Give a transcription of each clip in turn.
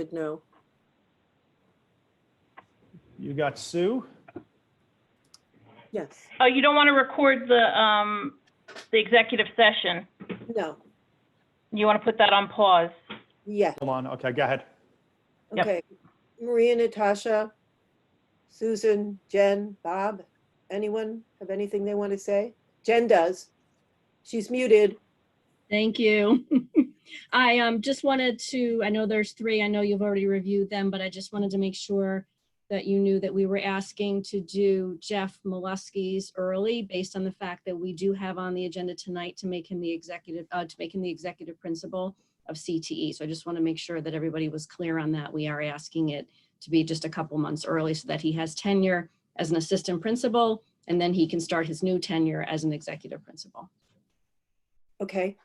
should know. You got Sue? Yes. Oh, you don't want to record the executive session. No. You want to put that on pause. Yes. Hold on. Okay, go ahead. Yep. Okay. Maria, Natasha, Susan, Jen, Bob, anyone have anything they want to say? Jen does. She's muted. Thank you. I just wanted to, I know there's 3, I know you've already reviewed them, but I just wanted to make sure that you knew that we were asking to do Jeff Molesky's early based on the fact that we do have on the agenda tonight to make him the executive, principal of CTE. So I just want to make sure that everybody was clear on that. We are asking it to be just a couple months early so that he has tenure as an assistant principal, and then he can start his new tenure as an executive principal. Okay.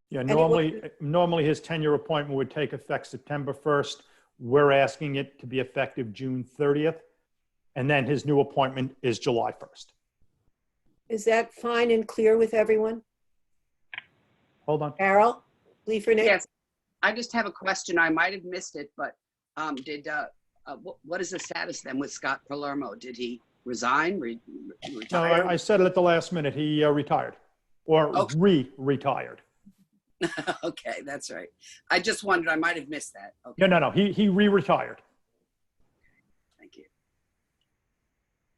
Yeah, Anyone- normally his tenure appointment would take effect September 1st. We're asking it to be effective June 30th. And then his new appointment is July 1st. Is that fine and clear with everyone? Hold on. Carol, leave for next. Yes, I just have a question. I might have missed it, but what is the status then with Scott Palermo? Did he resign, No, retire? I said it at the last minute. He retired or Okay. retired. Okay, that's right. I just wondered, I might have missed that. Okay, No. He re-retired. thank you.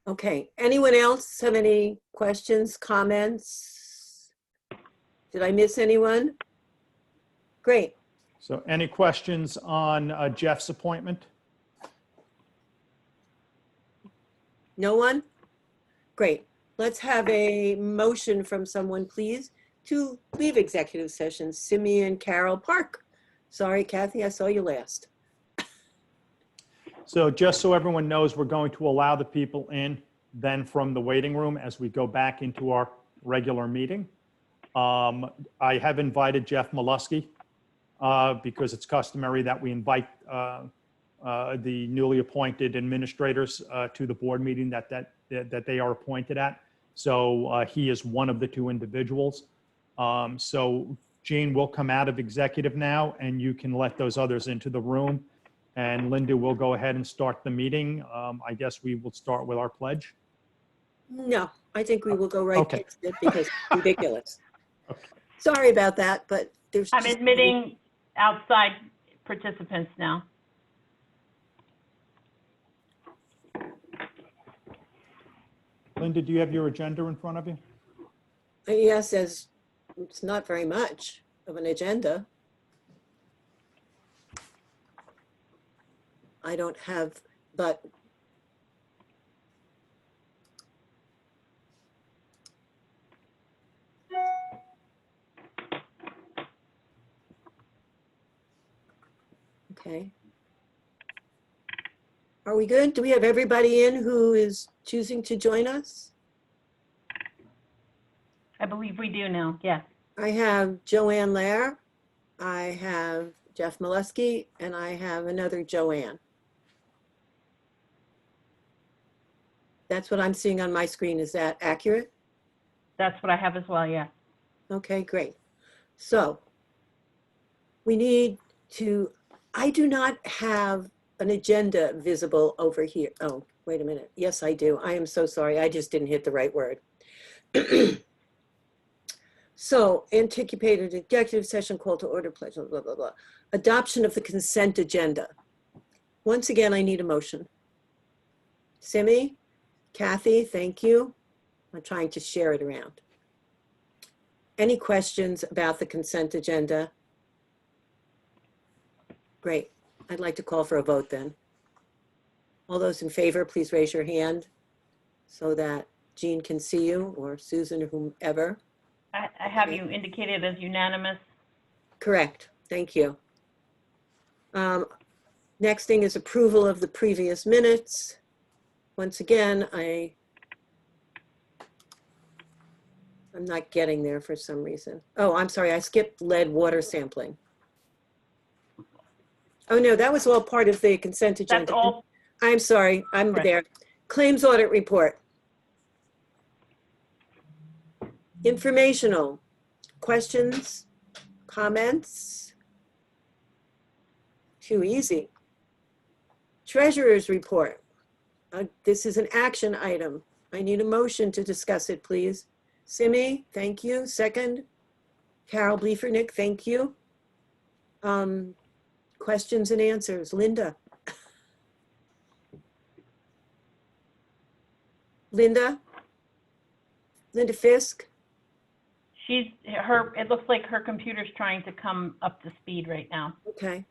Okay. Anyone else have any questions, comments? Did I miss anyone? Great. So any questions on Jeff's appointment? No one? Great. Let's have a motion from someone, please, to leave executive session. Simeon Carol Park. Sorry, Kathy, I saw you last. So just so everyone knows, we're going to allow the people in then from the waiting room as we go back into our regular meeting. I have invited Jeff Molesky because it's customary that we invite the newly appointed administrators to the board meeting that they are appointed at. So he is one of the 2 individuals. So Jean will come out of executive now and you can let those others into the room. And Linda will go ahead and start the meeting. I guess we will start with our pledge. No, I think we will go right Okay. past it because it's ridiculous. Okay. Sorry about that, but there's I'm just- admitting outside participants now. Linda, do you have your agenda in front of you? Yes, as it's not very much of an agenda. I don't have, but okay. Are we good? Do we have everybody in who is choosing to join us? I believe we do now, yes. I have Joanne Lair, I have Jeff Molesky, and I have another Joanne. That's what I'm seeing on my screen. Is that accurate? That's what I have as well, yeah. Okay, great. So we need to, I do not have an agenda visible over here. Oh, wait a minute. Yes, I do. I am so sorry. I just didn't hit the right word. So anticipated executive session call to order pledge, blah, blah, blah. Adoption of the consent agenda. Once again, I need a motion. Simi, Kathy, thank you. I'm trying to share it around. Any questions about the consent agenda? Great. I'd like to call for a vote then. All those in favor, please raise your hand so that Jean can see you, or Susan, or whomever. I have you indicated as unanimous. Correct. Thank you. Next thing is approval of the previous minutes. Once again, I'm not getting there for some reason. Oh, I'm sorry. I skipped lead water sampling. Oh, no, that was all part of the consent agenda. That's all. I'm sorry. I'm Right. there. Claims audit report. Informational. Questions? Comments? Too easy. Treasurer's report. This is an action item. I need a motion to discuss it, please. Simi, thank you. Second. Carol Bliefernick, thank you. Questions and answers. Linda. Linda Fisk. It looks like her computer's trying to come up to speed right now. Okay.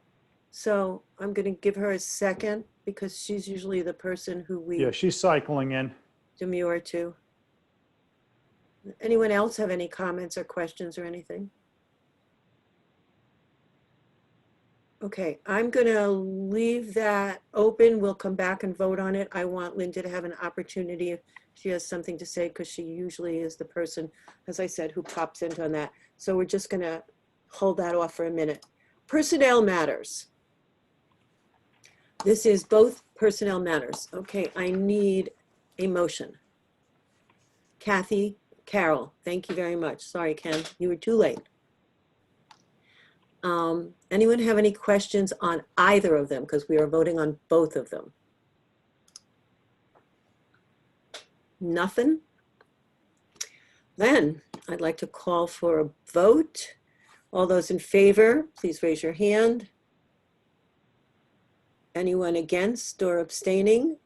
So I'm going to give her a second because she's usually the person who we Yeah, she's cycling in. demur to. Anyone else have any comments or questions or anything? Okay, I'm going to leave that open. We'll come back and vote on it. I want Linda to have an opportunity if she has something to say, because she usually is the person, as I said, who pops into on that. So we're just going to hold that off for a minute. Personnel matters. This is both personnel matters. Okay, I need a motion. Kathy, Carol, thank you very much. Sorry, Ken, you were too late. Anyone have any questions on either of them? Because we are voting on both of them. Nothing? Then I'd like to call for a vote. All those in favor, please raise your hand. Anyone against or abstaining?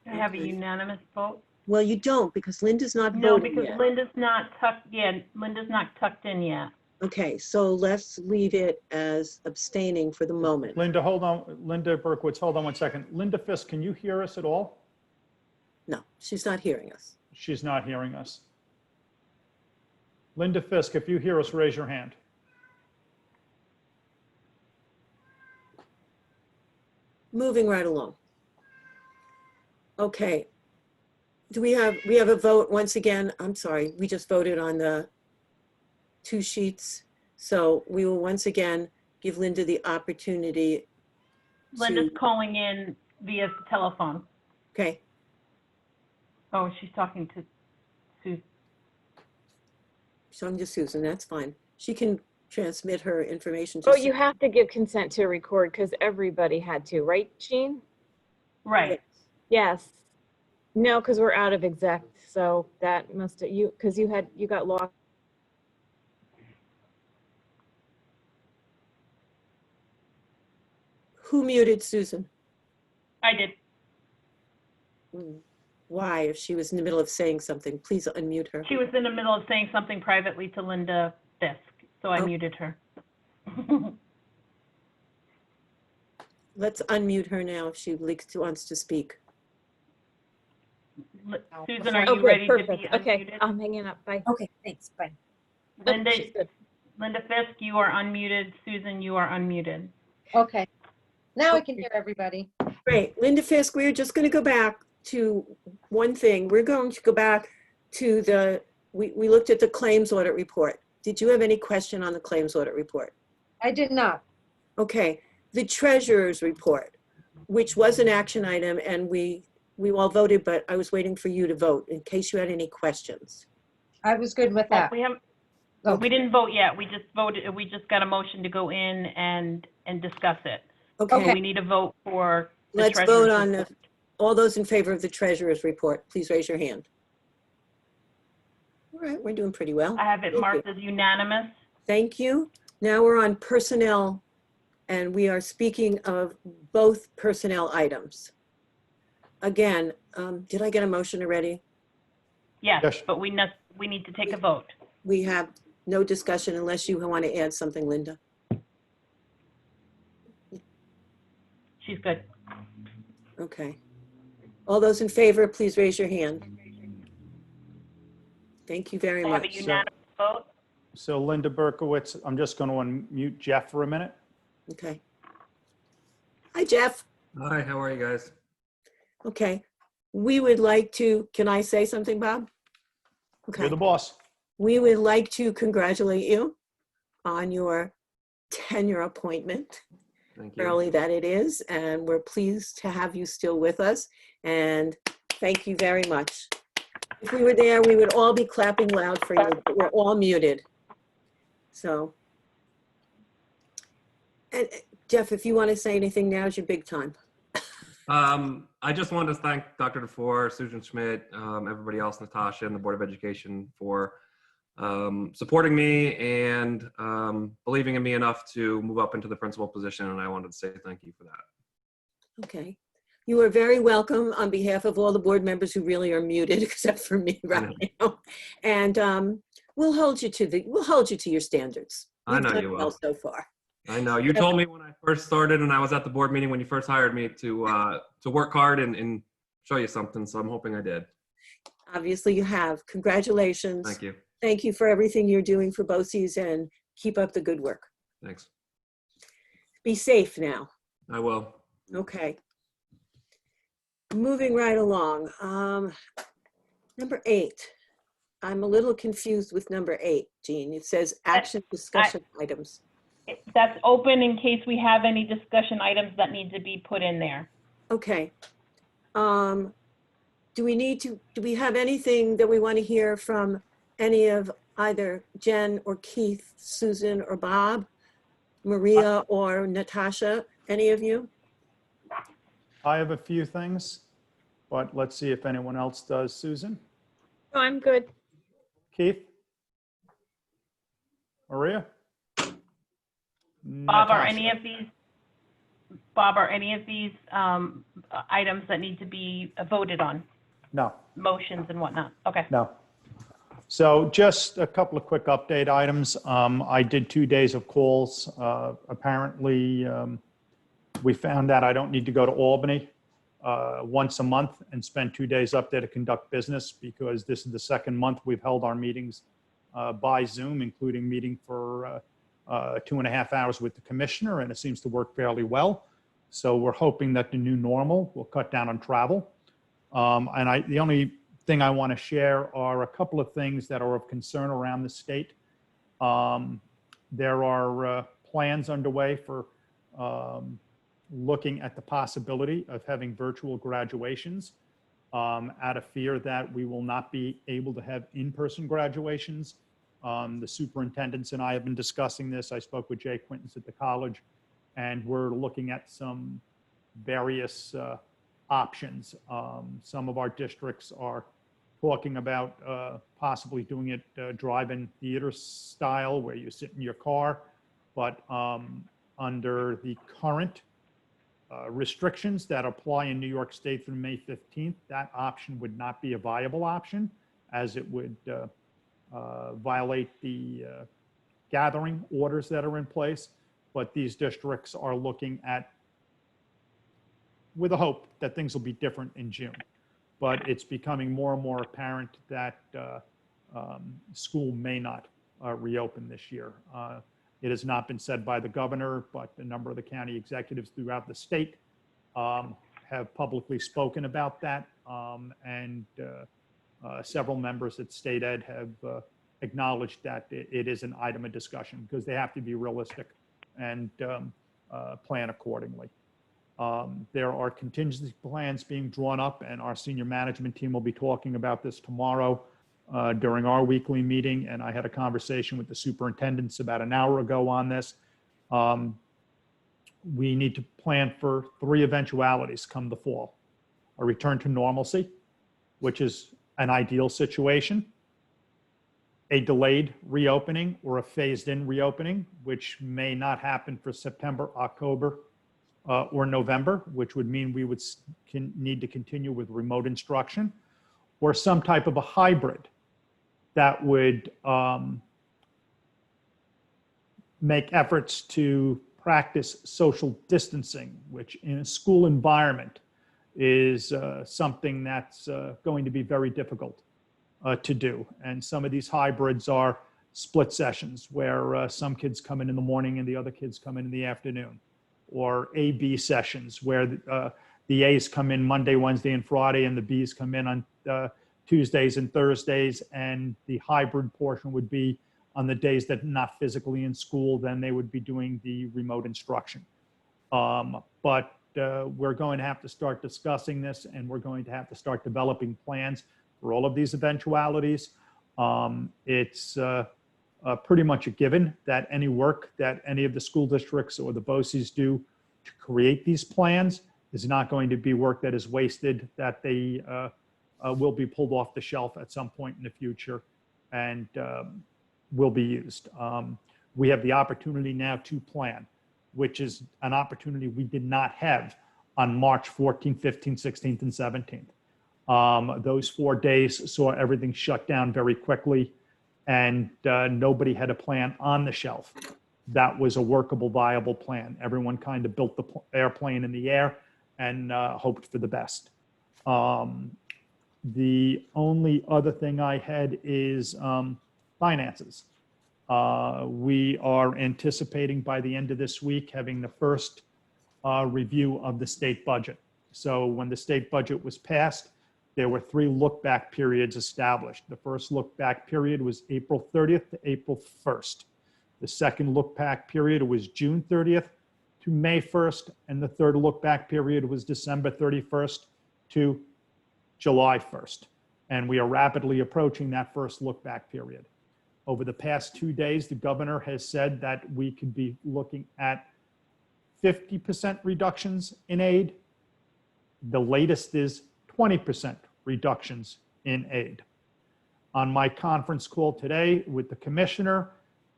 I have a Okay. unanimous vote. Well, you don't, because Linda's not No, voting because yet. Linda's not tucked in yet. Okay, so let's leave it as abstaining for the moment. Linda, hold on. Linda Berkowitz, hold on one second. Linda Fisk, can you hear us at all? No, she's not hearing us. She's not hearing us. Linda Fisk, if you hear us, raise your hand. Moving right along. Okay. Do we have a vote once again? I'm sorry, we just voted on the 2 sheets. So we will once again give Linda the opportunity. Linda's calling in via telephone. Okay, Oh, she's talking to Susan. so I'm just Susan, that's fine. She can transmit her information to Oh, you Susan. have to give consent to record because everybody had to, right, Jean? Right. Yes. No, because we're out of exec, so that must have because you got lost. Who muted Susan? I did. Why, if she was in the middle of saying something? Please unmute her. She was in the middle of saying something privately to Linda Fisk, so I Oh. muted her. Let's unmute her now if she wants to speak. Susan, are Oh, you good, ready to be perfect. Okay, unmuted? I'm hanging up. Bye. Okay, thanks, bye. Linda, She's good. Linda Fisk, you are unmuted. Susan, you are unmuted. Okay, now I can hear everybody. Great. Linda Fisk, we're just going to go back to one thing. We're going to go back to we looked at the claims audit report. Did you have any question on the claims audit report? I did not. Okay. The treasurer's report, which was an action item, and we all voted, but I was waiting for you to vote in case you had any questions. I was good with that. We haven't, Okay. we didn't vote yet. We just voted, we just got a motion to go in and discuss it. Okay. So we need a vote for the Let's vote treasurer's on report. all those in favor of the treasurer's report. Please raise your hand. All right, we're doing pretty well. I have it Thank marked as unanimous. Thank you. Now we're on personnel, and we are speaking of both personnel items. Again, did I get a motion already? Yes, Yes. but we need to take a vote. We have no discussion unless you want to add something, Linda. She's good. Okay. All those in favor, please raise your hand. Thank you very I have a much. unanimous vote. So Linda Berkowitz, I'm just going to unmute Jeff for a minute. Okay. Hi, Jeff. Hi, how are you guys? Okay. We would like to, can I say something, Bob? Okay. You're the boss. We would like to congratulate you on your tenure appointment, Thank you. early that it is, and we're pleased to have you still with us, and thank you very much. If we were there, we would all be clapping loud for you, but we're all muted. So, and Jeff, if you want to say anything, now's your big time. I just wanted to thank Dr. Dufour, Susan Schmidt, everybody else, Natasha, and the Board of Education for supporting me and believing in me enough to move up into the principal position. And I wanted to say thank you for that. Okay. You are very welcome on behalf of all the board members who really are muted, except for me right now. And we'll hold you to your standards. I know You've done you well will. so far. I know. You told me when I first started and I was at the board meeting when you first hired me to work hard and show you something. So I'm hoping I did. Obviously you have. Congratulations. Thank you. Thank you for everything you're doing for BOCES, and keep up the good work. Thanks. Be safe now. I will. Okay. Moving right along. Number 8. I'm a little confused with number 8, Jean. It says action discussion items. That's open in case we have any discussion items that need to be put in there. Okay. Do we have anything that we want to hear from any of either Jen or Keith, Susan or Bob, Maria or Natasha, any of you? I have a few things, but let's see if anyone else does. Susan? Oh, I'm good. Keith? Maria? Bob, are Natasha? any of these items that need to be voted on? No. Motions and whatnot? Okay. No. So just a couple of quick update items. I did 2 days of calls. Apparently, we found that I don't need to go to Albany once a month and spend 2 days up there to conduct business, because this is the second month we've held our meetings by Zoom, including meeting for 2.5 hours with the commissioner, and it seems to work fairly well. So we're hoping that the new normal will cut down on travel. The only thing I want to share are a couple of things that are of concern around the state. There are plans underway for looking at the possibility of having virtual graduations out of fear that we will not be able to have in-person graduations. The superintendents and I have been discussing this. I spoke with Jay Quintens at the college, and we're looking at some various options. Some of our districts are talking about possibly doing it drive-in theater style, where you sit in your car, but under the current restrictions that apply in New York State through May 15th, that option would not be a viable option, as it would violate the gathering orders that are in place. But these districts are looking at, with a hope that things will be different in June. But it's becoming more and more apparent that school may not reopen this year. It has not been said by the governor, but a number of the county executives throughout the state have publicly spoken about that. Several members at State Ed have acknowledged that it is an item of discussion, because they have to be realistic and plan accordingly. There are contingency plans being drawn up, and our senior management team will be talking about this tomorrow during our weekly meeting. And I had a conversation with the superintendents about an hour ago on this. We need to plan for 3 eventualities come the fall: a return to normalcy, which is an ideal situation; a delayed reopening or a phased-in reopening, which may not happen for September, October, or November, which would mean we would need to continue with remote instruction; or some type of a hybrid that would make efforts to practice social distancing, which in a school environment is something that's going to be very difficult to do. And some of these hybrids are split sessions, where some kids come in the morning and the other kids come in the afternoon, or A-B sessions, where the A's come in Monday, Wednesday, and Friday, and the B's come in on Tuesdays and Thursdays, and the hybrid portion would be on the days that not physically in school, then they would be doing the remote instruction. But we're going to have to start discussing this, and we're going to have to start developing plans for all of these eventualities. It's pretty much a given that any work that any of the school districts or the BOCES do to create these plans is not going to be work that is wasted, that they will be pulled off the shelf at some point in the future and will be used. We have the opportunity now to plan, which is an opportunity we did not have on March 14th, 15th, 16th, and 17th. Those 4 days saw everything shut down very quickly, and nobody had a plan on the shelf that was a workable, viable plan. Everyone kind of built the airplane in the air and hoped for the best. The only other thing I had is finances. We are anticipating by the end of this week having the first review of the state budget. So when the state budget was passed, there were 3 look-back periods established. The first look-back period was April 30th to April 1st. The second look-back period was June 30th to May 1st, and the third look-back period was December 31st to July 1st. And we are rapidly approaching that first look-back period. Over the past 2 days, the governor has said that we could be looking at 50% reductions in aid. The latest is 20% reductions in aid. On my conference call today with the commissioner,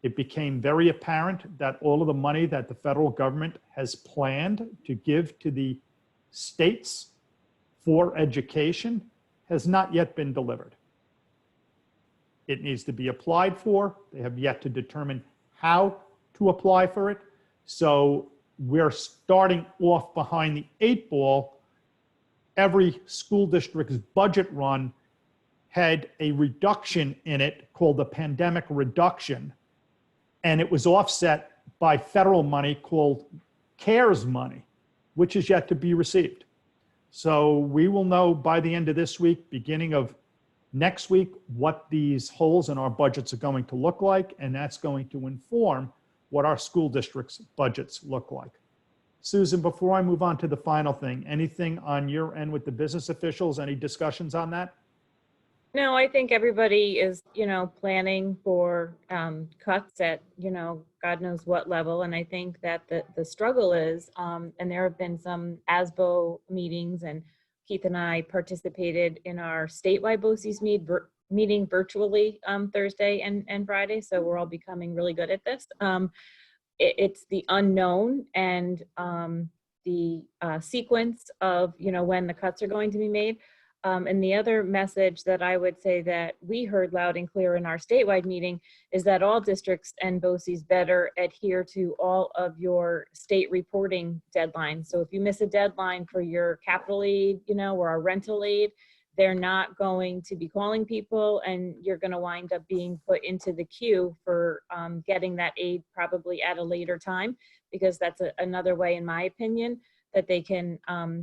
it became very apparent that all of the money that the federal government has planned to give to the states for education has not yet been delivered. It needs to be applied for. They have yet to determine how to apply for it. So we're starting off behind the 8 ball. Every school district's budget run had a reduction in it called the pandemic reduction, and it was offset by federal money called CARES money, which is yet to be received. So we will know by the end of this week, beginning of next week, what these holes in our budgets are going to look like, and that's going to inform what our school districts' budgets look like. Susan, before I move on to the final thing, anything on your end with the business officials? Any discussions on that? No, I think everybody is, planning for cuts at, God knows what level. And I think that the struggle is, and there have been some ASBO meetings, and Keith and I participated in our statewide BOCES meeting virtually Thursday and Friday. So we're all becoming really good at this. It's the unknown and the sequence of, when the cuts are going to be made. And the other message that I would say that we heard loud and clear in our statewide meeting is that all districts and BOCES better adhere to all of your state reporting deadlines. So if you miss a deadline for your capital aid, or our rental aid, they're not going to be calling people, and you're going to wind up being put into the queue for getting that aid probably at a later time, because that's another way, in my opinion, that they can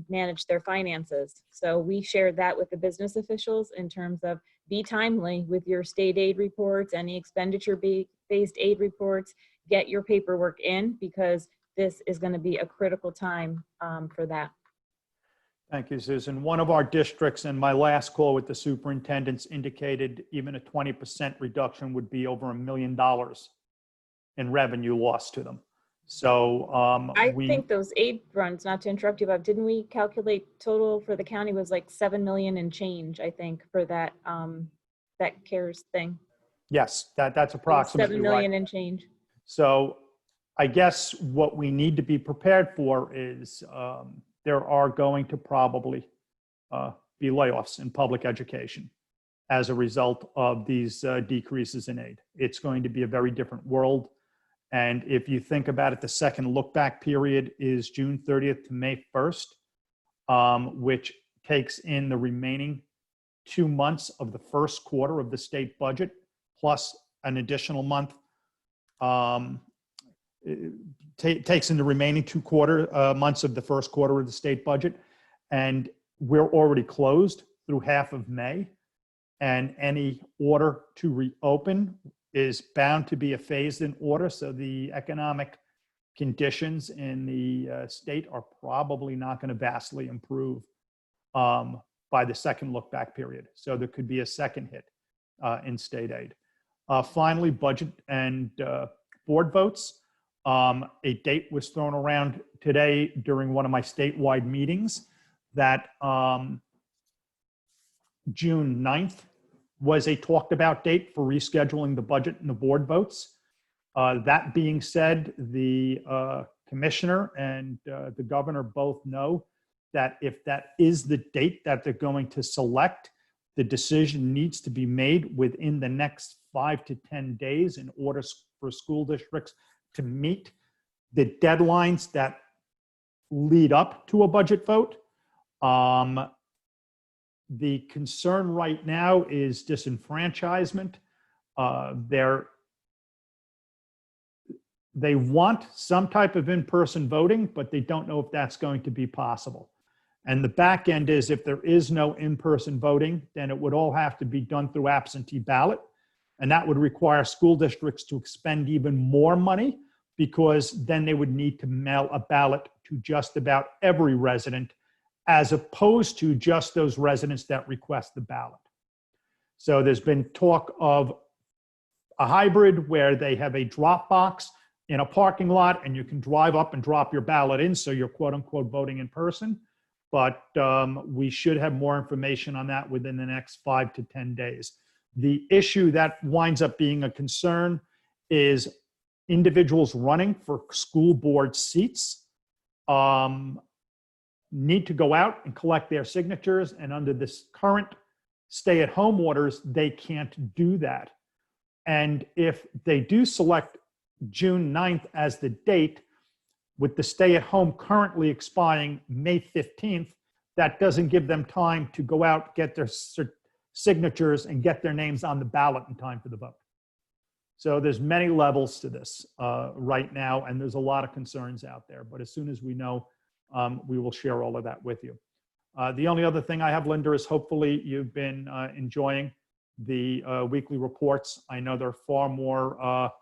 manage their finances. So we shared that with the business officials in terms of be timely with your state aid reports, any expenditure-based aid reports, get your paperwork in, because this is going to be a critical time for that. Thank you, Susan. One of our districts, in my last call with the superintendents, indicated even a 20% reduction would be over $1 million in revenue lost to them. So I think those aid runs, not to interrupt you, but didn't we calculate total for the county was like 7 million and change, I think, for that that CARES thing. Yes, that's approximately 7 million right. and change. So I guess what we need to be prepared for is there are going to probably be layoffs in public education as a result of these decreases in aid. It's going to be a very different world. And if you think about it, the second look back period is June 30th to May 1st, which takes in the remaining 2 months of the first quarter of the state budget, plus an additional month. It takes in the remaining 2 months of the first quarter of the state budget. And we're already closed through half of May. And any order to reopen is bound to be a phased-in order. So the economic conditions in the state are probably not going to vastly improve by the second look-back period. So there could be a second hit in state aid. Finally, budget and board votes. A date was thrown around today during one of my statewide meetings that June 9th was a talked about date for rescheduling the budget and the board votes. That being said, the commissioner and the governor both know that if that is the date that they're going to select, the decision needs to be made within the next 5 to 10 days in order for school districts to meet the deadlines that lead up to a budget vote. The concern right now is disenfranchisement. They want some type of in-person voting, but they don't know if that's going to be possible. And the back end is if there is no in-person voting, then it would all have to be done through absentee ballot. And that would require school districts to expend even more money because then they would need to mail a ballot to just about every resident as opposed to just those residents that request the ballot. So there's been talk of a hybrid where they have a drop box in a parking lot and you can drive up and drop your ballot in, so you're quote unquote voting in person. But we should have more information on that within the next 5 to 10 days. The issue that winds up being a concern is individuals running for school board seats need to go out and collect their signatures, and under this current stay-at-home orders, they can't do that. And if they do select June 9th as the date, with the stay-at-home currently expiring May 15th, that doesn't give them time to go out, get their signatures, and get their names on the ballot in time for the vote. So there's many levels to this right now, and there's a lot of concerns out there. But as soon as we know, we will share all of that with you. The only other thing I have, Linda, is hopefully you've been enjoying the weekly reports. I know they're far more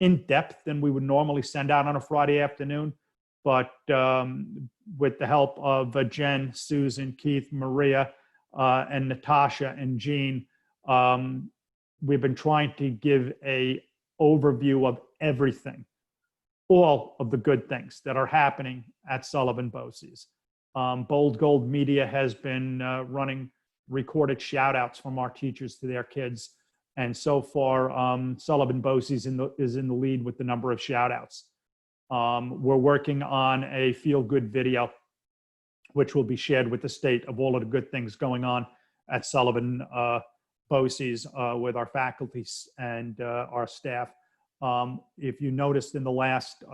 in-depth than we would normally send out on a Friday afternoon. But with the help of Jen, Susan, Keith, Maria, and Natasha and Jean, we've been trying to give a overview of everything, all of the good things that are happening at Sullivan BOCES. Bold Gold Media has been running recorded shout outs from our teachers to their kids. And so far, Sullivan BOCES is in the lead with the number of shout outs. We're working on a feel-good video, which will be shared with the state of all of the good things going on at Sullivan BOCES with our faculty and our staff. If you noticed in the last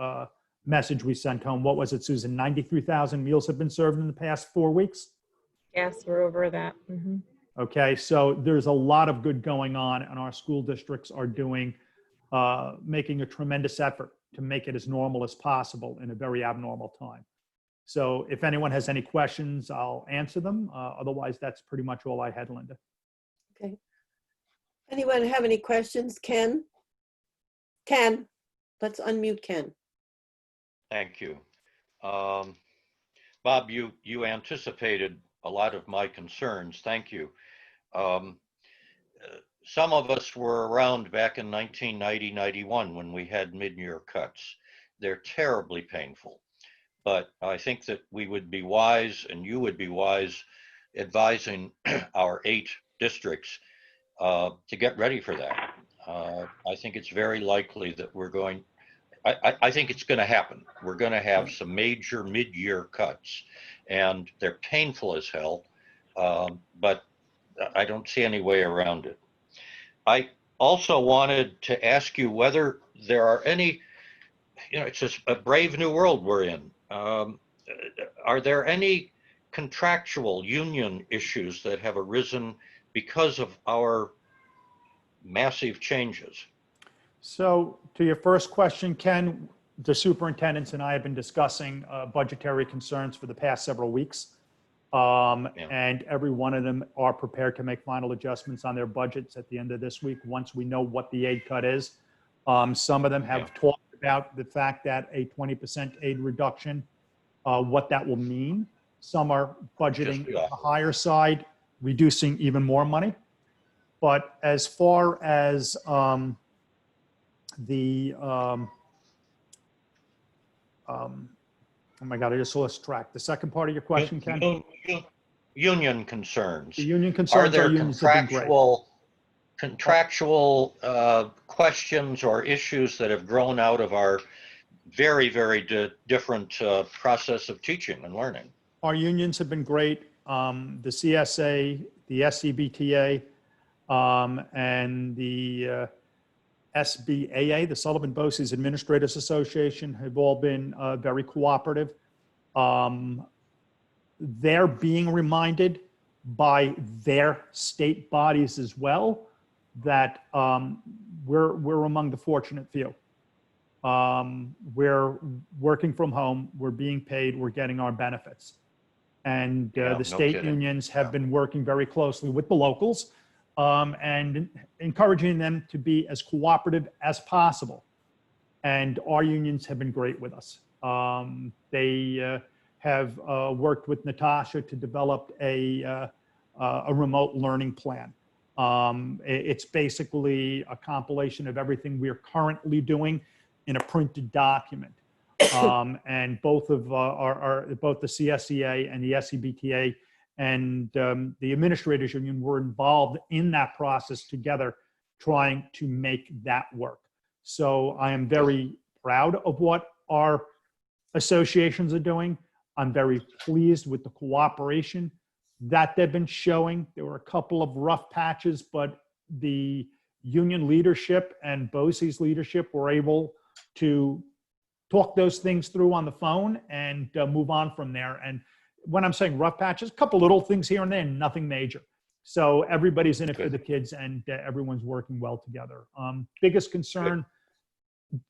message we sent home, what was it, Susan? 93,000 meals have been served in the past 4 weeks? Yes, we're over that. Mm-hmm. Okay, so there's a lot of good going on, and our school districts are doing, making a tremendous effort to make it as normal as possible in a very abnormal time. So if anyone has any questions, I'll answer them. Otherwise, that's pretty much all I had, Linda. Okay. Anyone have any questions? Ken? Ken, let's unmute Ken. Thank you. Bob, you anticipated a lot of my concerns. Thank you. Some of us were around back in 1990-91 when we had mid-year cuts. They're terribly painful, but I think that we would be wise, and you would be wise, advising our 8 districts to get ready for that. I think it's very likely that we're going, I think it's going to happen. We're going to have some major mid-year cuts, and they're painful as hell, but I don't see any way around it. I also wanted to ask you whether there are any, it's just a brave new world we're in. Are there any contractual union issues that have arisen because of our massive changes? So to your first question, Ken, the superintendents and I have been discussing budgetary concerns for the past several weeks. And every one of them are prepared to make final adjustments on their budgets at the end of this week once we know what the aid cut is. Some of them have talked about the fact that a 20% aid reduction, what that will mean. Some are budgeting the higher side, reducing even more money. But as far as the, oh my God, I just lost track. The second part of your question, Ken? Union concerns. The union Are concerns, our there unions have been great. contractual questions or issues that have grown out of our very, very different process of teaching and learning? Our unions have been great. The CSA, the SCBTA, and the SBAA, the Sullivan BOCES Administrators Association, have all been very cooperative. They're being reminded by their state bodies as well that we're among the fortunate few. We're working from home, we're being paid, we're getting our benefits. And Yeah, no the state kidding. unions have been working very closely with the locals and encouraging them to be as cooperative as possible. And our unions have been great with us. They have worked with Natasha to develop a remote learning plan. It's basically a compilation of everything we're currently doing in a printed document. And both of both the CSEA and the SCBTA and the administrators union were involved in that process together, trying to make that work. So I am very proud of what our associations are doing. I'm very pleased with the cooperation that they've been showing. There were a couple of rough patches, but the union leadership and BOCES leadership were able to talk those things through on the phone and move on from there. And when I'm saying rough patches, a couple little things here and there, nothing major. So everybody's in it for the kids, and everyone's working well together. Biggest concern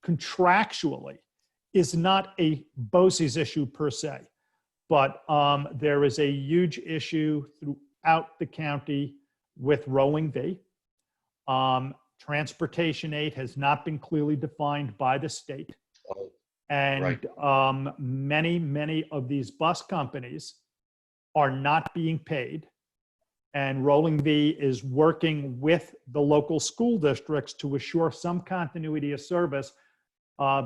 contractually is not a BOCES issue per se, but there is a huge issue throughout the county with rolling V. Transportation aid has not been clearly defined by the state. And many of these bus companies are not being paid. And Rolling V is working with the local school districts to assure some continuity of service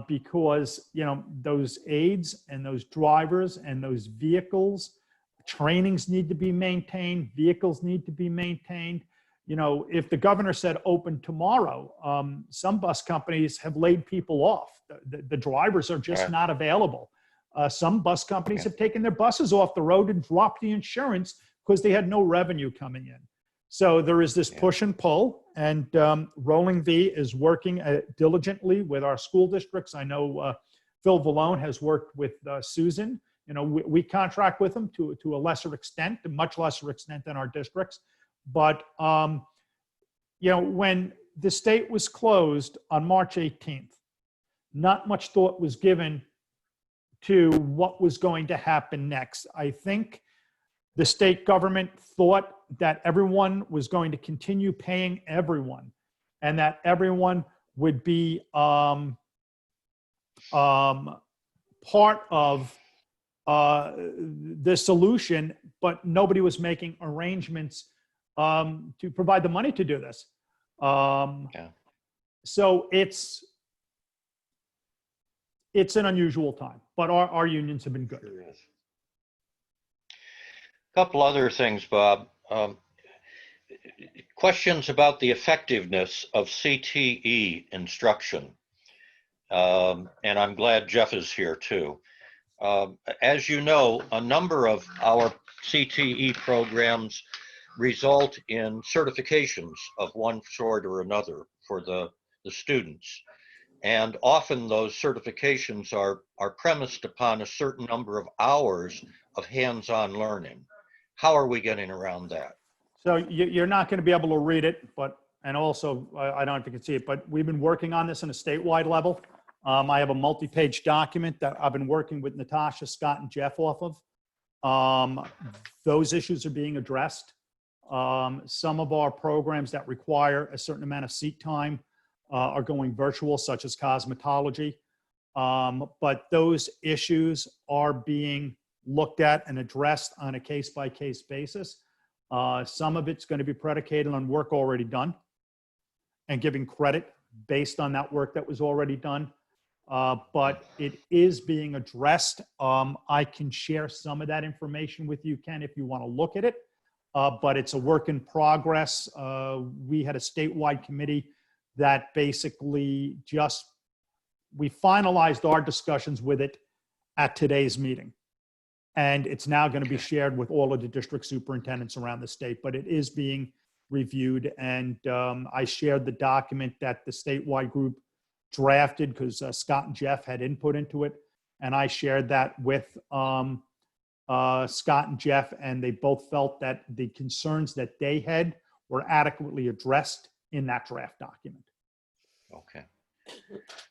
because, you know, those aides and those drivers and those vehicles, trainings need to be maintained, vehicles need to be maintained. You know, if the governor said open tomorrow, some bus companies have laid people off. The drivers are just not available. Some bus companies have taken their buses off the road and dropped the insurance because they had no revenue coming in. So there is this push and pull, and Rolling V is working diligently with our school districts. I know Phil Vallone has worked with Susan. You know, we contract with them to a lesser extent, a much lesser extent than our districts. But, you know, when the state was closed on March 18th, not much thought was given to what was going to happen next. I think the state government thought that everyone was going to continue paying everyone and that everyone would be part of the solution, but nobody was making arrangements to provide the money to do this. So it's an unusual time, but our unions have been good. A couple other things, Bob. Questions about the effectiveness of CTE instruction. And I'm glad Jeff is here too. As you know, a number of our CTE programs result in certifications of one sort or another for the students. And often those certifications are premised upon a certain number of hours of hands-on learning. How are we getting around that? So you're not going to be able to read it, and also, I don't know if you can see it, but we've been working on this on a statewide level. I have a multi-page document that I've been working with Natasha, Scott, and Jeff off of. Those issues are being addressed. Some of our programs that require a certain amount of seat time are going virtual, such as cosmetology. But those issues are being looked at and addressed on a case-by-case basis. Some of it's going to be predicated on work already done and giving credit based on that work that was already done. But it is being addressed. I can share some of that information with you, Ken, if you want to look at it. But it's a work in progress. We had a statewide committee that basically we finalized our discussions with it at today's meeting. And it's now going to be shared with all of the district superintendents around the state, but it is being reviewed. And I shared the document that the statewide group drafted because Scott and Jeff had input into it. And I shared that with Scott and Jeff, and they both felt that the concerns that they had were adequately addressed in that draft document. Okay.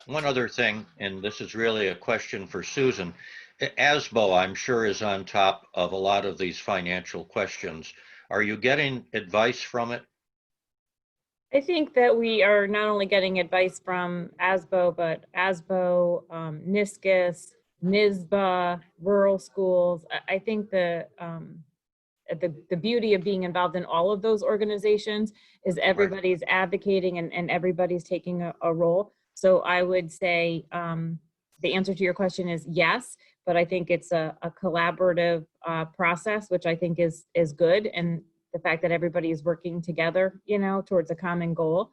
One other thing, and this is really a question for Susan. ASBO, I'm sure, is on top of a lot of these financial questions. Are you getting advice from it? I think that we are not only getting advice from ASBO, but ASBO, NISCUS, NISBA, rural schools. I think the beauty of being involved in all of those organizations is everybody's advocating and everybody's taking a role. So I would say the answer to your question is yes, but I think it's a collaborative process, which I think is good. And the fact that everybody is working together, towards a common goal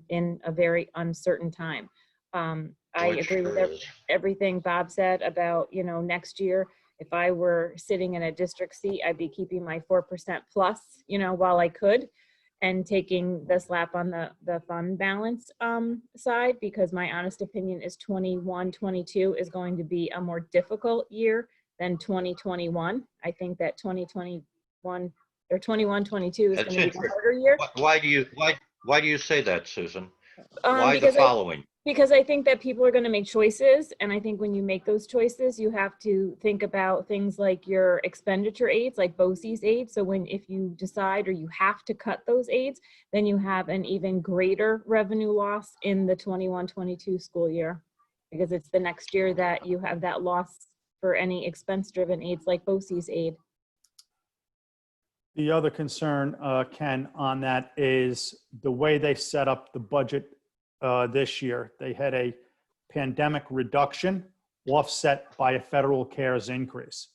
in a very uncertain time. I agree with everything Bob said about, next year. If I were sitting in a district seat, I'd be keeping my 4% plus, while I could, and taking the slap on the fund balance side, because my honest opinion is 21-22 is going to be a more difficult year than 2021. I think that 2021 or 21-22 is going to be a harder year. Why do you say that, Susan? Why the following? Because I think that people are going to make choices. And I think when you make those choices, you have to think about things like your expenditure aids, like BOCES aids. So if you decide or you have to cut those aids, then you have an even greater revenue loss in the 21-22 school year, because it's the next year that you have that loss for any expense-driven aids like BOCES aid. The other concern, Ken, on that is the way they set up the budget this year. They had a pandemic reduction offset by a federal CARES increase.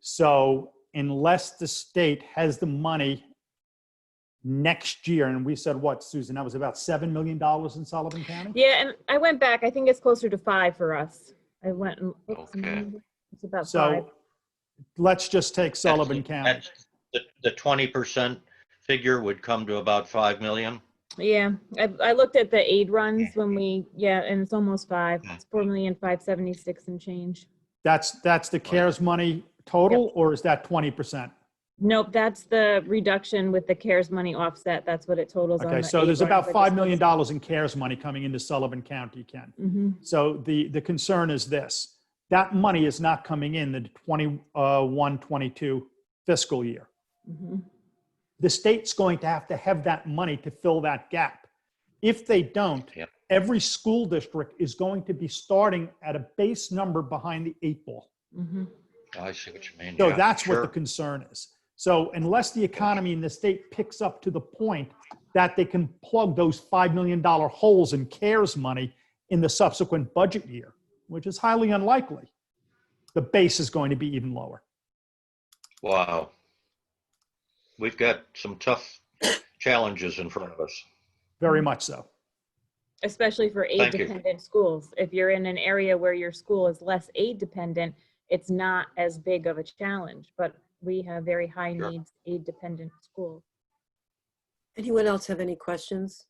So unless the state has the money next year, and we said what, Susan, that was about $7 million in Sullivan County? Yeah, and I went back. I think it's closer to 5 for us. I went and Okay. It's about 5. So let's just take Sullivan County. The 20% figure would come to about 5 million. Yeah, I looked at the aid runs and it's almost 5. It's 4,576,000 and change. That's the CARES money total, or is that 20%? Nope, that's the reduction with the CARES money offset. That's what it totals on. Okay, the so aid there's run about for $5 this million month. in CARES money coming into Sullivan County, Ken. Mhm. So the concern is this: that money is not coming in the 21-22 fiscal year. Mhm. The state's going to have that money to fill that gap. If they don't, every school district is going to be starting at a base number behind the 8 ball. Mhm. I see what you mean. So yeah, that's sure. what the concern is. So unless the economy in the state picks up to the point that they can plug those $5 million holes in CARES money in the subsequent budget year, which is highly unlikely, the base is going to be even lower. Wow. We've got some tough challenges in front of us. Very much so. Especially for Thank you. aid-dependent schools. If you're in an area where your school is less aid-dependent, it's not as big of a challenge. But we have very high needs aid-dependent schools. Anyone else have any questions?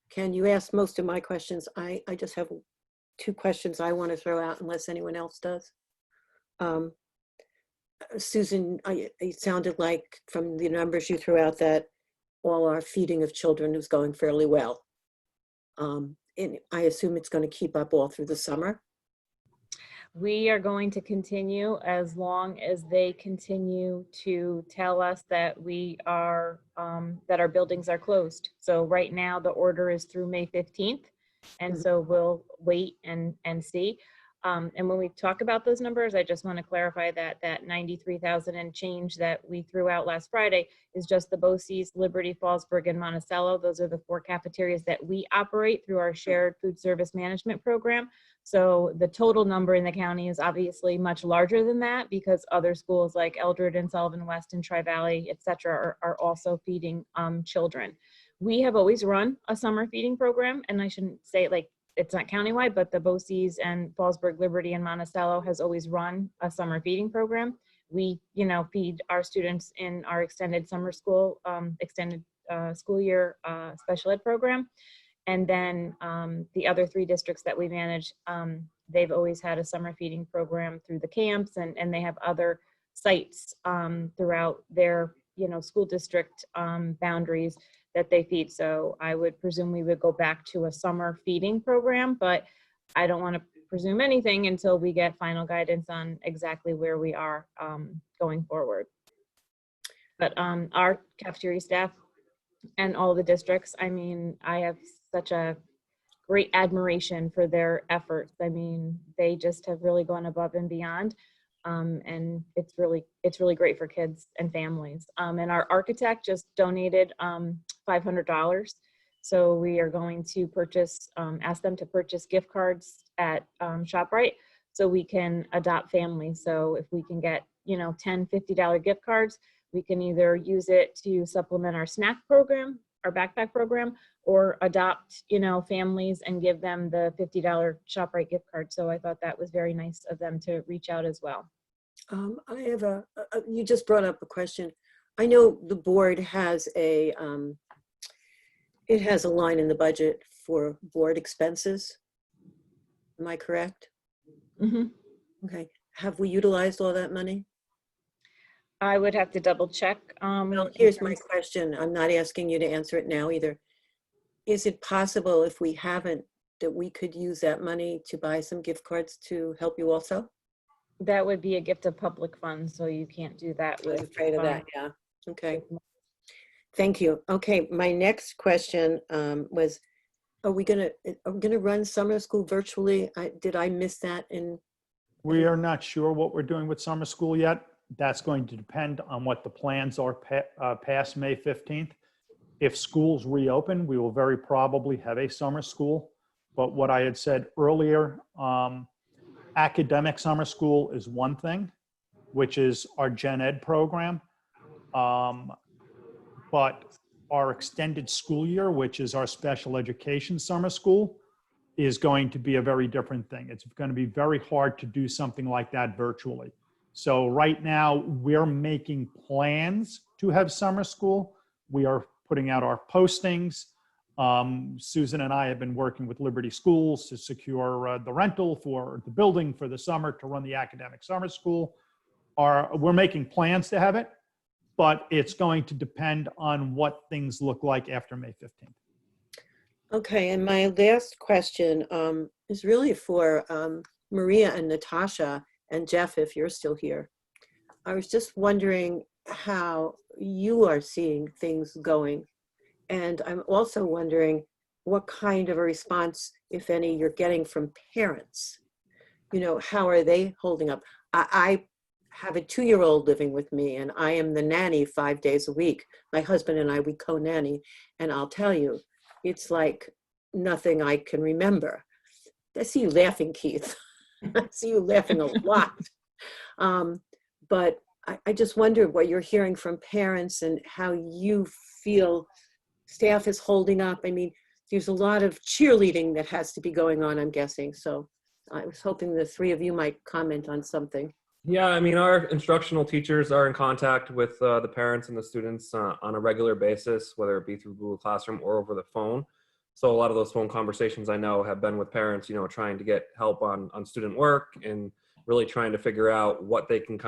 Ken, you asked most of my questions. I just have 2 questions I want to throw out unless anyone else does. Susan, it sounded like from the numbers you threw out that all our feeding of children is going fairly well. And I assume it's going to keep up all through the summer. We are going to continue as long as they continue to tell us that we are, that our buildings are closed. So right now the order is through May 15th. And so we'll wait and see. And when we talk about those numbers, I just want to clarify that that 93,000 and change that we threw out last Friday is just the BOCES, Liberty, Fallsburg, and Monticello. Those are the 4 cafeterias that we operate through our shared food service management program. So the total number in the county is obviously much larger than that because other schools like Eldred and Sullivan West and Tri-Valley, et cetera, are also feeding children. We have always run a summer feeding program, and I shouldn't say like it's not countywide, but the BOCES and Fallsburg, Liberty, and Monticello has always run a summer feeding program. We, feed our students in our extended summer school, extended school year special ed program. And then the other 3 districts that we manage, they've always had a summer feeding program through the camps, and they have other sites throughout their, school district boundaries that they feed. So I would presume we would go back to a summer feeding program, but I don't want to presume anything until we get final guidance on exactly where we are going forward. But our cafeteria staff and all the districts, I mean, I have such a great admiration for their efforts. I mean, they just have really gone above and beyond. And it's really great for kids and families. And our architect just donated $500. So we are going to ask them to purchase gift cards at ShopRite so we can adopt families. So if we can get, $10, $50 gift cards, we can either use it to supplement our snack program, our backpack program, or adopt, families and give them the $50 ShopRite gift card. So I thought that was very nice of them to reach out as well. I have you just brought up a question. I know the board has it has a line in the budget for board expenses. Am I correct? Mm-hmm. Okay. Have we utilized all that money? I would have to double check. Well, here's my question. I'm not asking you to answer it now either. Is it possible, if we haven't, that we could use that money to buy some gift cards to help you also? That would be a gift of public funds, so you can't do that I was with. afraid of that, yeah. Okay. Thank you. Okay, my next question was, are we gonna run summer school virtually? Did I miss that We are not sure what we're doing with summer school yet. That's going to depend on what the plans are past May 15th. If schools reopen, we will very probably have a summer school. But what I had said earlier, academic summer school is one thing, which is our gen ed program. But our extended school year, which is our special education summer school, is going to be a very different thing. It's going to be very hard to do something like that virtually. So right now we're making plans to have summer school. We are putting out our postings. Susan and I have been working with Liberty Schools to secure the rental for the building for the summer to run the academic summer school. We're making plans to have it, but it's going to depend on what things look like after May 15th. Okay, and my last question is really for Maria and Natasha and Jeff, if you're still here. I was just wondering how you are seeing things going. And I'm also wondering what kind of a response, if any, you're getting from parents. How are they holding up? I have a 2-year-old living with me, and I am the nanny 5 days a week. My husband and I, we co-nanny, and I'll tell you, it's like nothing I can remember. I see you laughing, Keith. I see you laughing a lot. But I just wonder what you're hearing from parents and how you feel staff is holding up. I mean, there's a lot of cheerleading that has to be going on, I'm guessing. So I was hoping the 3 of you might comment on something. Yeah, I mean, our instructional teachers are in contact with the parents and the students on a regular basis, whether it be through Google Classroom or over the phone. So a lot of those phone conversations I know have been with parents, trying to get help on student work and really trying to figure out what they can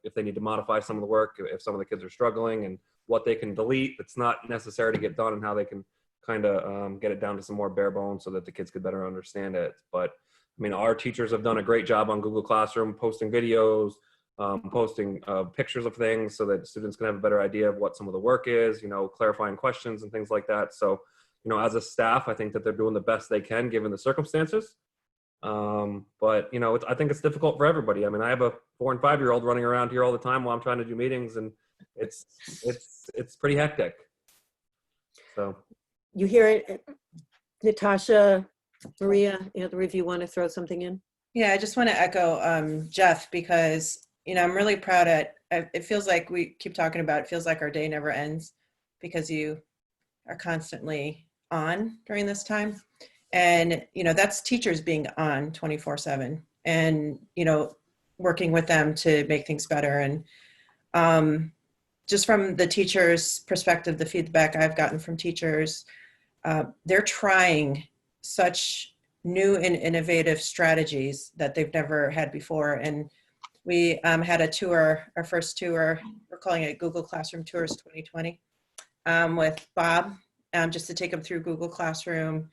if they need to modify some of the work, if some of the kids are struggling, and what they can delete that's not necessary to get done, and how they can get it down to some more bare bones so that the kids could better understand it. But I mean, our teachers have done a great job on Google Classroom, posting videos, posting pictures of things so that students can have a better idea of what some of the work is, clarifying questions and things like that. So, as a staff, I think that they're doing the best they can given the circumstances. But I think it's difficult for everybody. I mean, I have a 4 and 5-year-old running around here all the time while I'm trying to do meetings, and it's pretty hectic. So You hear it, Natasha, Maria, either of you want to throw something in? Yeah, I just want to echo Jeff, because I'm really proud it feels like we keep talking about, it feels like our day never ends because you are constantly on during this time. And that's teachers being on 24/7 and working with them to make things better. And just from the teachers' perspective, the feedback I've gotten from teachers, they're trying such new and innovative strategies that they've never had before. And we had a tour, our first tour, we're calling it Google Classroom Tours 2020, with Bob, just to take them through Google Classroom,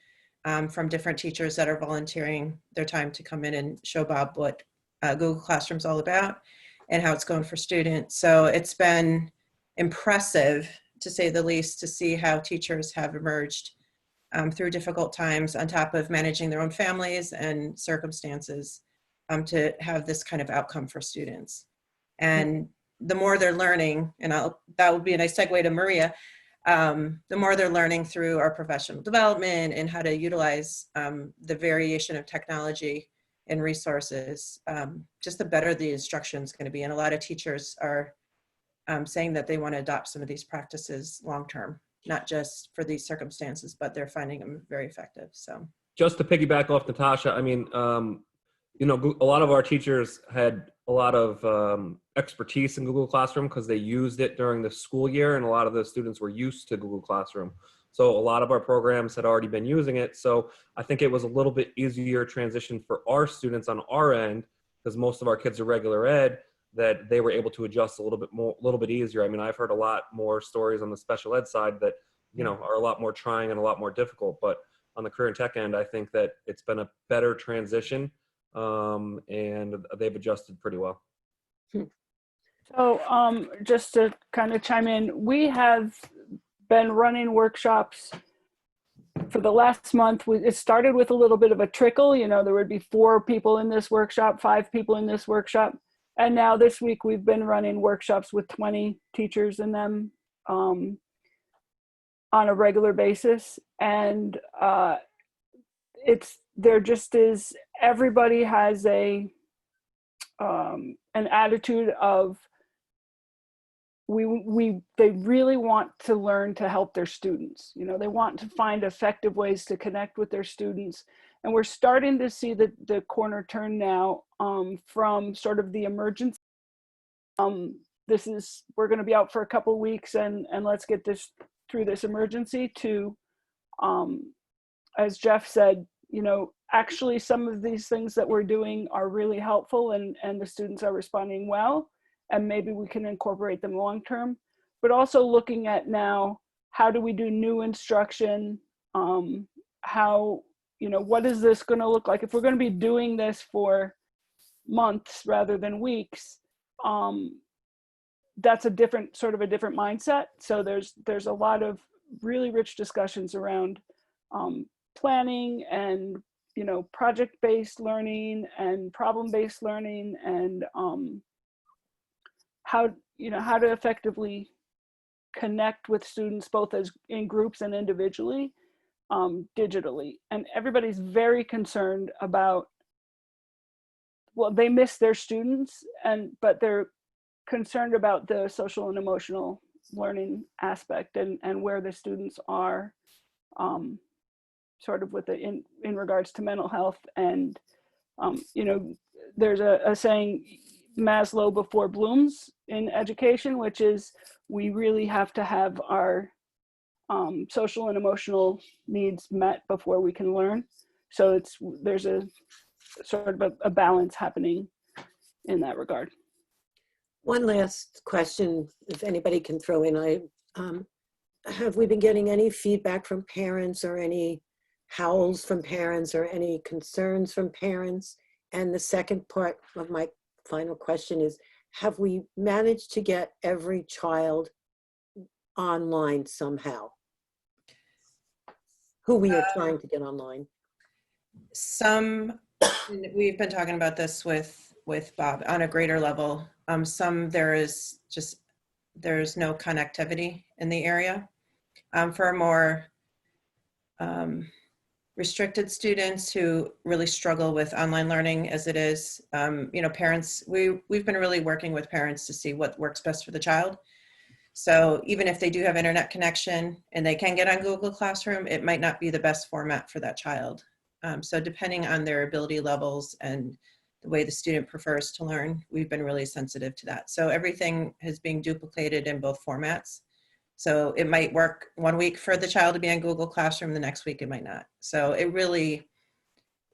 from different teachers that are volunteering their time to come in and show Bob what Google Classroom's all about and how it's going for students. So it's been impressive, to say the least, to see how teachers have emerged through difficult times, on top of managing their own families and circumstances, to have this kind of outcome for students. And the more they're learning, and that would be a nice segue to Maria, the more they're learning through our professional development and how to utilize the variation of technology and resources, just the better the instruction is going to be. And a lot of teachers are saying that they want to adopt some of these practices long-term, not just for these circumstances, but they're finding them very effective. So just to piggyback off Natasha, I mean, a lot of our teachers had a lot of expertise in Google Classroom because they used it during the school year, and a lot of the students were used to Google Classroom. So a lot of our programs had already been using it. So I think it was a little bit easier transition for our students on our end, because most of our kids are regular ed, that they were able to adjust a little bit easier. I mean, I've heard a lot more stories on the special ed side that, are a lot more trying and a lot more difficult. But on the career and tech end, I think that it's been a better transition, and they've adjusted pretty well. So just to kind of chime in, we have been running workshops for the last month. It started with a little bit of a trickle. There would be 4 people in this workshop, 5 people in this workshop. And now this week we've been running workshops with 20 teachers in them on a regular basis. And there just is, everybody has an attitude of, they really want to learn to help their students. They want to find effective ways to connect with their students. And we're starting to see the corner turn now, from sort of the emergency. We're going to be out for a couple of weeks and let's get this through this emergency, to, as Jeff said, actually some of these things that we're doing are really helpful, and the students are responding well, and maybe we can incorporate them long-term. But also looking at now, how do we do new instruction? What is this going to look like? If we're going to be doing this for months rather than weeks, that's a different mindset. So there's a lot of really rich discussions around planning and project-based learning and problem-based learning, and how to effectively connect with students both as in groups and individually, digitally. And everybody's very concerned about, well, they miss their students, but they're concerned about the social and emotional learning aspect, and where the students are, sort of in regards to mental health. And there's a saying, Maslow before Bloom's in education, which is, we really have to have our social and emotional needs met before we can learn. So there's a sort of a balance happening in that regard. One last question, if anybody can throw in. Have we been getting any feedback from parents, or any howls from parents, or any concerns from parents? And the second part of my final question is, have we managed to get every child online somehow, who we are trying to get online? Some And we've been talking about this with Bob on a greater level. There's no connectivity in the area. For more restricted students who really struggle with online learning as it is, parents, we've been really working with parents to see what works best for the child. So even if they do have internet connection and they can get on Google Classroom, it might not be the best format for that child. So depending on their ability levels and the way the student prefers to learn, we've been really sensitive to that. So everything is being duplicated in both formats. So it might work one week for the child to be on Google Classroom, the next week it might not. So it really,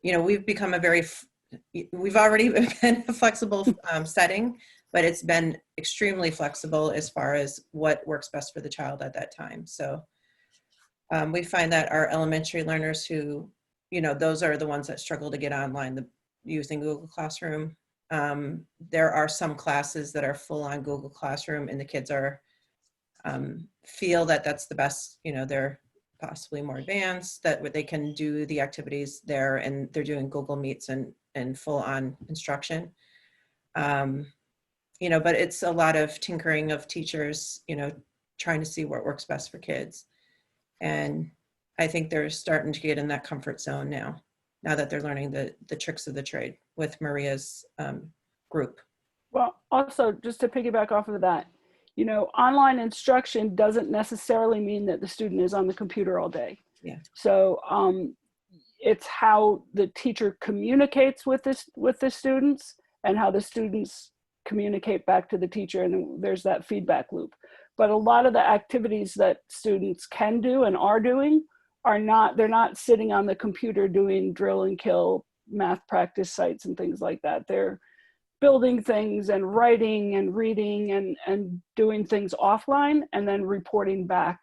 we've become we've already been a flexible setting, but it's been extremely flexible as far as what works best for the child at that time. So we find that our elementary learners who, those are the ones that struggle to get online using Google Classroom. There are some classes that are full on Google Classroom and the kids are feel that that's the best, they're possibly more advanced, that they can do the activities there and they're doing Google Meets and full on instruction. But it's a lot of tinkering of teachers, trying to see what works best for kids. And I think they're starting to get in that comfort zone now that they're learning the tricks of the trade with Maria's group. Well, also just to piggyback off of that, online instruction doesn't necessarily mean that the student is on the computer all day. Yeah. So it's how the teacher communicates with the students and how the students communicate back to the teacher, and there's that feedback loop. But a lot of the activities that students can do and are doing they're not sitting on the computer doing drill and kill math practice sites and things like that. They're building things and writing and reading and doing things offline and then reporting back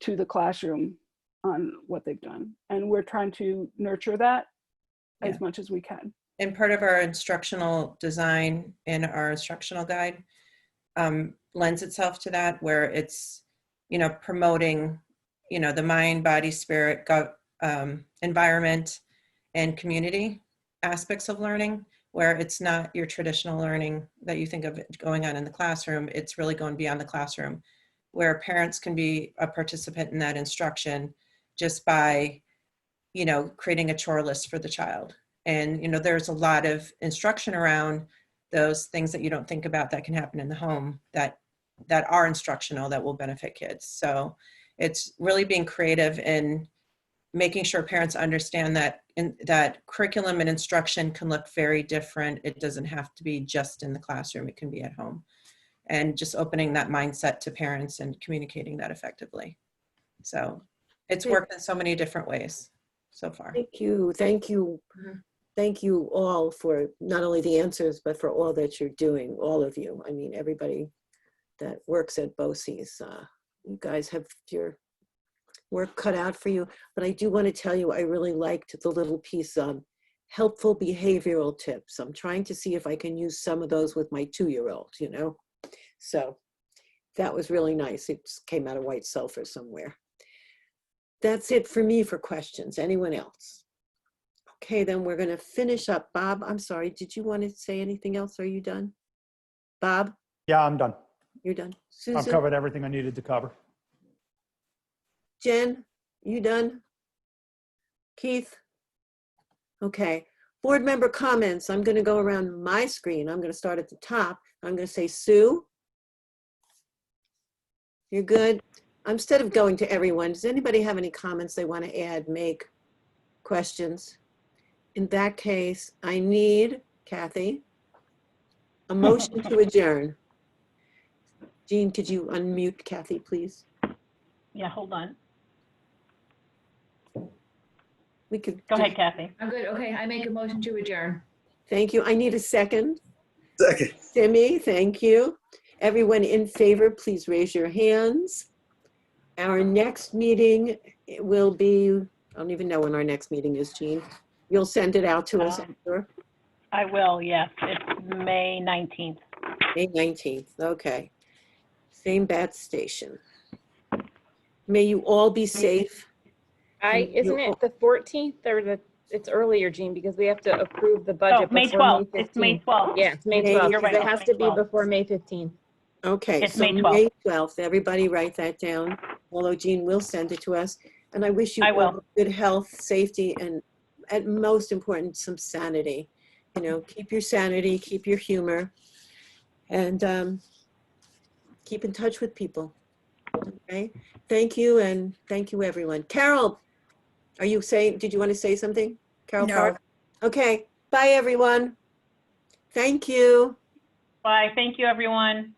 to the classroom on what they've done. And we're trying to nurture that as much as we can. And part of our instructional design in our instructional guide lends itself to that, where it's, promoting, the mind, body, spirit, environment, and community aspects of learning, where it's not your traditional learning that you think of going on in the classroom. It's really going beyond the classroom, where parents can be a participant in that instruction just by, creating a chore list for the child. And, there's a lot of instruction around those things that you don't think about that can happen in the home that are instructional that will benefit kids. So it's really being creative in making sure parents understand that that curriculum and instruction can look very different. It doesn't have to be just in the classroom. It can be at home. And just opening that mindset to parents and communicating that effectively. So it's worked in so many different ways so far. Thank you. Thank you. Mhm. Thank you all for not only the answers, but for all that you're doing, all of you. I mean, everybody that works at BOCES, you guys have your work cut out for you. But I do want to tell you, I really liked the little piece on helpful behavioral tips. I'm trying to see if I can use some of those with my 2-year-old, So that was really nice. It came out of White Sulphur somewhere. That's it for me for questions. Anyone else? Okay, then we're going to finish up. Bob, I'm sorry. Did you want to say anything else? Are you done? Bob? Yeah, I'm done. You're done. I've Susan? covered everything I needed to cover. Jen? You done? Keith? Okay. Board member comments. I'm going to go around my screen. I'm going to start at the top. I'm going to say Sue. You're good. Instead of going to everyone, does anybody have any comments they want to add, make, questions? In that case, I need, Kathy, a motion to adjourn. Jean, could you unmute Kathy, please? Yeah, hold on. We could Go ahead, Kathy. I'm good. Okay, I make a motion to adjourn. Thank you. I need a second. Second. Timmy, thank you. Everyone in favor, please raise your hands. Our next meeting will be, I don't even know when our next meeting is, Jean. You'll send it out to us, I'm sure. I will, yes. It's May 19th. May 19th, okay. Same bat station. May you all be safe. Isn't it the 14th or it's earlier, Jean, because we have to approve the budget May before May 12th. It's May 15th. 12th. Yeah, it's May May- 12th, You're because right, it has May to be 12th. before May 15th. Okay, It's so May 12th. May 12th, everybody write that down, although Jean will send it to us. And I wish you I will. all good health, safety, and at most important, some sanity. You know, keep your sanity, keep your humor, and keep in touch with people. Okay, thank you, and thank you, everyone. Carol, did you want to say something? Carol No. Park? Okay, bye, everyone. Thank you. Bye. Thank you, everyone.